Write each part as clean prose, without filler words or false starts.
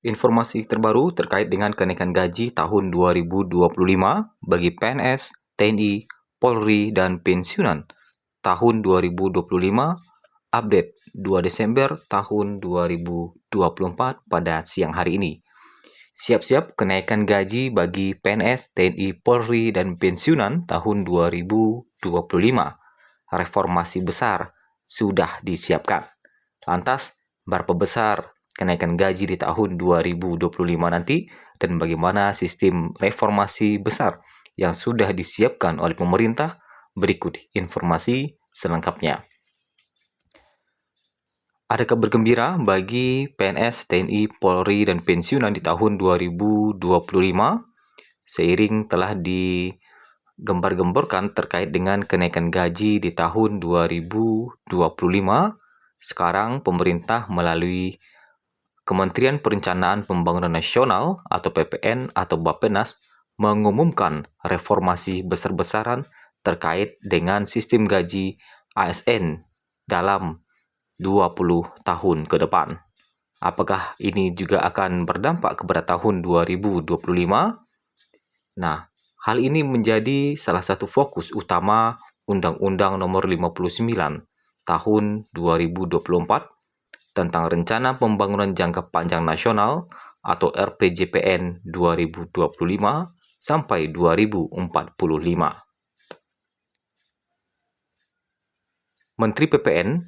Informasi terbaru terkait dengan kenaikan gaji tahun 2025 bagi PNS, TNI, Polri, dan pensiunan tahun 2025, update 2 Desember tahun 2024 pada siang hari ini. Siap-siap kenaikan gaji bagi PNS, TNI, Polri, dan pensiunan tahun 2025. Reformasi besar sudah disiapkan. Lantas, berapa besar kenaikan gaji di tahun 2025 nanti dan bagaimana sistem reformasi besar yang sudah disiapkan oleh pemerintah? Berikut informasi selengkapnya. Ada kabar gembira bagi PNS, TNI, Polri, dan pensiunan di tahun 2025 seiring telah digembar-gemborkan terkait dengan kenaikan gaji di tahun 2025. Sekarang pemerintah melalui Kementerian Perencanaan Pembangunan Nasional atau PPN atau Bappenas mengumumkan reformasi besar-besaran terkait dengan sistem gaji ASN dalam 20 tahun ke depan. Apakah ini juga akan berdampak kepada tahun 2025? Nah, hal ini menjadi salah satu fokus utama Undang-Undang Nomor 59 Tahun 2024 tentang Rencana Pembangunan Jangka Panjang Nasional atau RPJPN 2025 sampai 2045. Menteri PPN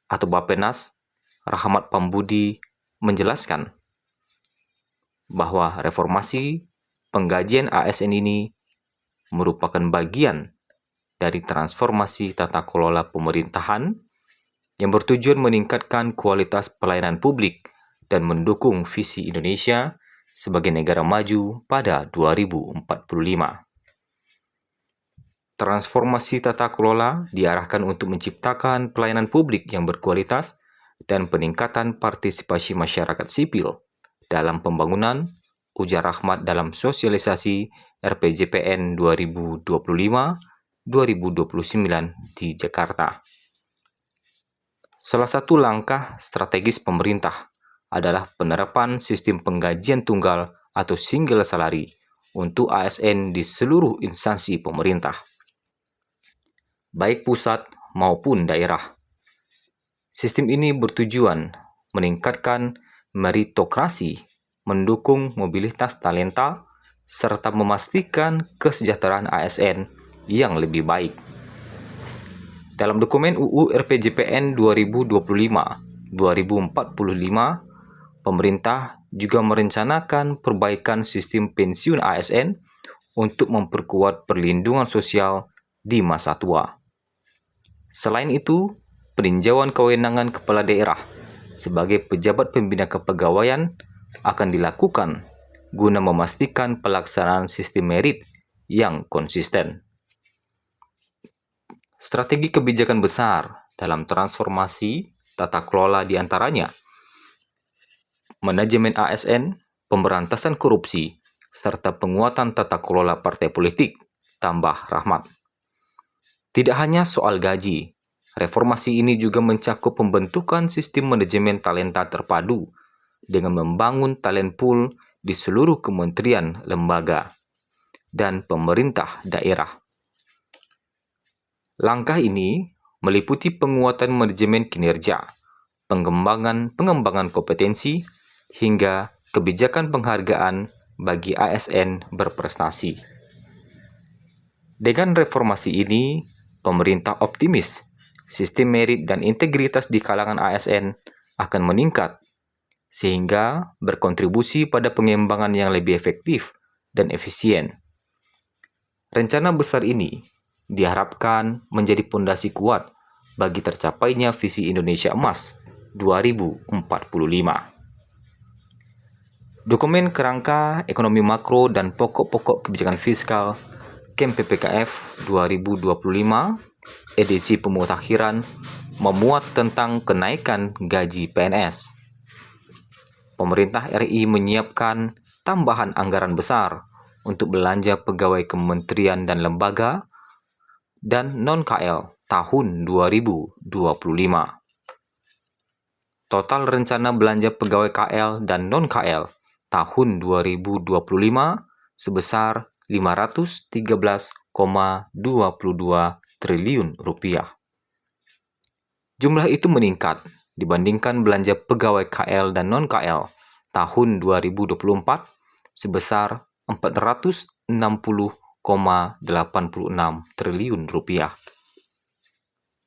atau Bappenas Rahmat Pambudi menjelaskan bahwa reformasi penggajian ASN ini merupakan bagian dari transformasi tata kelola pemerintahan yang bertujuan meningkatkan kualitas pelayanan publik dan mendukung visi Indonesia sebagai negara maju pada 2045. Transformasi tata kelola diarahkan untuk menciptakan pelayanan publik yang berkualitas dan peningkatan partisipasi masyarakat sipil dalam pembangunan, ujar Rahmat dalam sosialisasi RPJPN 2025-2029 di Jakarta. Salah satu langkah strategis pemerintah adalah penerapan sistem penggajian tunggal atau single salary untuk ASN di seluruh instansi pemerintah, baik pusat maupun daerah. Sistem ini bertujuan meningkatkan meritokrasi, mendukung mobilitas talenta, serta memastikan kesejahteraan ASN yang lebih baik. Dalam dokumen UU RPJPN 2025-2045, pemerintah juga merencanakan perbaikan sistem pensiun ASN untuk memperkuat perlindungan sosial di masa tua. Selain itu, peninjauan kewenangan kepala daerah sebagai pejabat pembina kepegawaian akan dilakukan guna memastikan pelaksanaan sistem merit yang konsisten. Strategi kebijakan besar dalam transformasi tata kelola diantaranya manajemen ASN, pemberantasan korupsi, serta penguatan tata kelola partai politik, tambah Rahmat. Tidak hanya soal gaji, reformasi ini juga mencakup pembentukan sistem manajemen talenta terpadu dengan membangun talent pool di seluruh kementerian, lembaga, dan pemerintah daerah. Langkah ini meliputi penguatan manajemen kinerja, pengembangan kompetensi, hingga kebijakan penghargaan bagi ASN berprestasi. Dengan reformasi ini, pemerintah optimis sistem merit dan integritas di kalangan ASN akan meningkat, sehingga berkontribusi pada pengembangan yang lebih efektif dan efisien. Rencana besar ini diharapkan menjadi pondasi kuat bagi tercapainya visi Indonesia Emas 2045. Dokumen Kerangka Ekonomi Makro dan Pokok-pokok Kebijakan Fiskal KEM-PPKF 2025 edisi pemutakhiran memuat tentang kenaikan gaji PNS. Pemerintah RI menyiapkan tambahan anggaran besar untuk belanja pegawai kementerian dan lembaga dan non-KL tahun 2025. total rencana belanja pegawai KL dan non-KL tahun 2025 sebesar Rp513,22 triliun. Jumlah itu meningkat dibandingkan belanja pegawai KL dan non-KL tahun 2024 sebesar Rp460,86 triliun.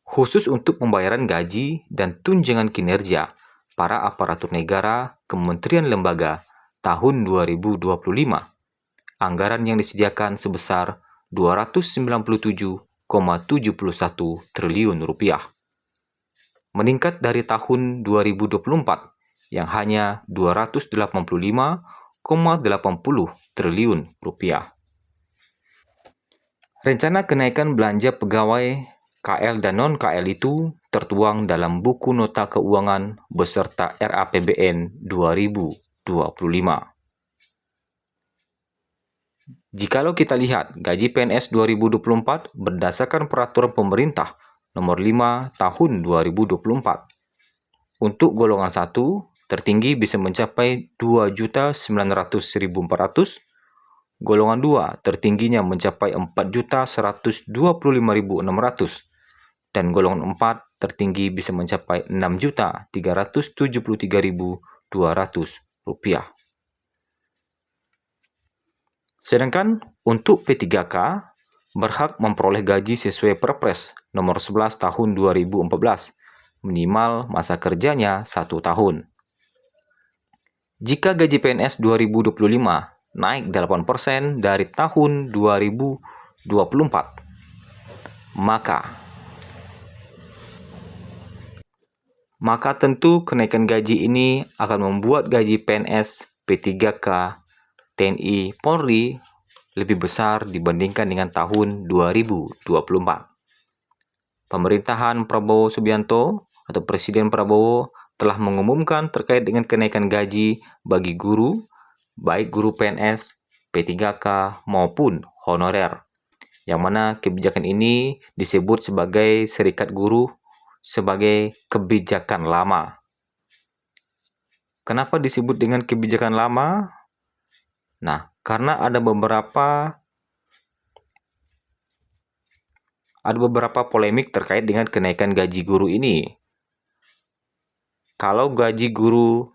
Khusus untuk pembayaran gaji dan tunjangan kinerja para aparatur negara, kementerian lembaga tahun 2025, anggaran yang disediakan sebesar Rp297,71 triliun, meningkat dari tahun 2024 yang hanya Rp285,80 triliun. Rencana kenaikan belanja pegawai KL dan non-KL itu tertuang dalam buku nota keuangan beserta RAPBN 2025. Jikalau kita lihat gaji PNS 2024 berdasarkan peraturan pemerintah nomor 5 tahun 2024. Untuk golongan 1, tertinggi bisa mencapai Rp2.900.400, golongan 2 tertingginya mencapai Rp4.125.600, dan golongan 4 tertinggi bisa mencapai Rp6.373.200. Sedangkan untuk P3K berhak memperoleh gaji sesuai Perpres nomor 11 tahun 2014, minimal masa kerjanya 1 tahun. Jika gaji PNS 2025 naik 8% dari tahun 2024, maka tentu kenaikan gaji ini akan membuat gaji PNS, P3K, TNI, Polri lebih besar dibandingkan dengan tahun 2024. Pemerintahan Prabowo Subianto atau Presiden Prabowo telah mengumumkan terkait dengan kenaikan gaji bagi guru, baik guru PNS, P3K maupun honorer, yang mana kebijakan ini disebut sebagai Serikat Guru sebagai kebijakan lama. Kenapa disebut dengan kebijakan lama? Nah, karena ada beberapa polemik terkait dengan kenaikan gaji guru ini. Kalau gaji guru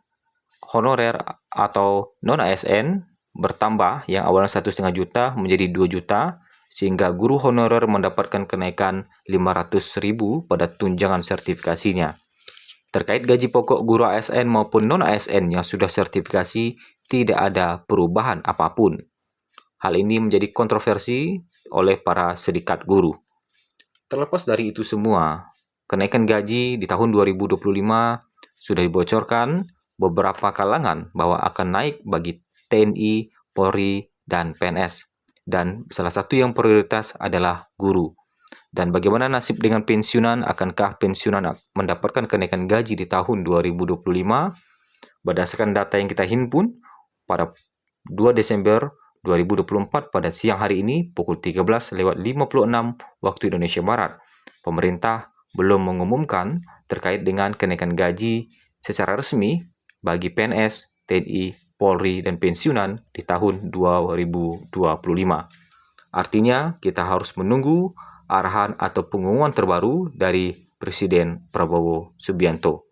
honorer atau non-ASN bertambah yang awalnya 1,5 juta menjadi 2 juta, sehingga guru honorer mendapatkan kenaikan 500.000 pada tunjangan sertifikasinya. Terkait gaji pokok guru ASN maupun non-ASN yang sudah sertifikasi, tidak ada perubahan apapun. Hal ini menjadi kontroversi oleh para serikat guru. Terlepas dari itu semua, kenaikan gaji di tahun 2025 sudah dibocorkan beberapa kalangan bahwa akan naik bagi TNI, Polri, dan PNS. Dan salah satu yang prioritas adalah guru. Dan bagaimana nasib dengan pensiunan? Akankah pensiunan mendapatkan kenaikan gaji di tahun 2025? Berdasarkan data yang kita himpun pada 2 Desember 2024 pada siang hari ini pukul 13.56 waktu Indonesia Barat, pemerintah belum mengumumkan terkait dengan kenaikan gaji secara resmi bagi PNS, TNI, Polri, dan pensiunan di tahun 2025. Artinya, kita harus menunggu arahan atau pengumuman terbaru dari Presiden Prabowo Subianto.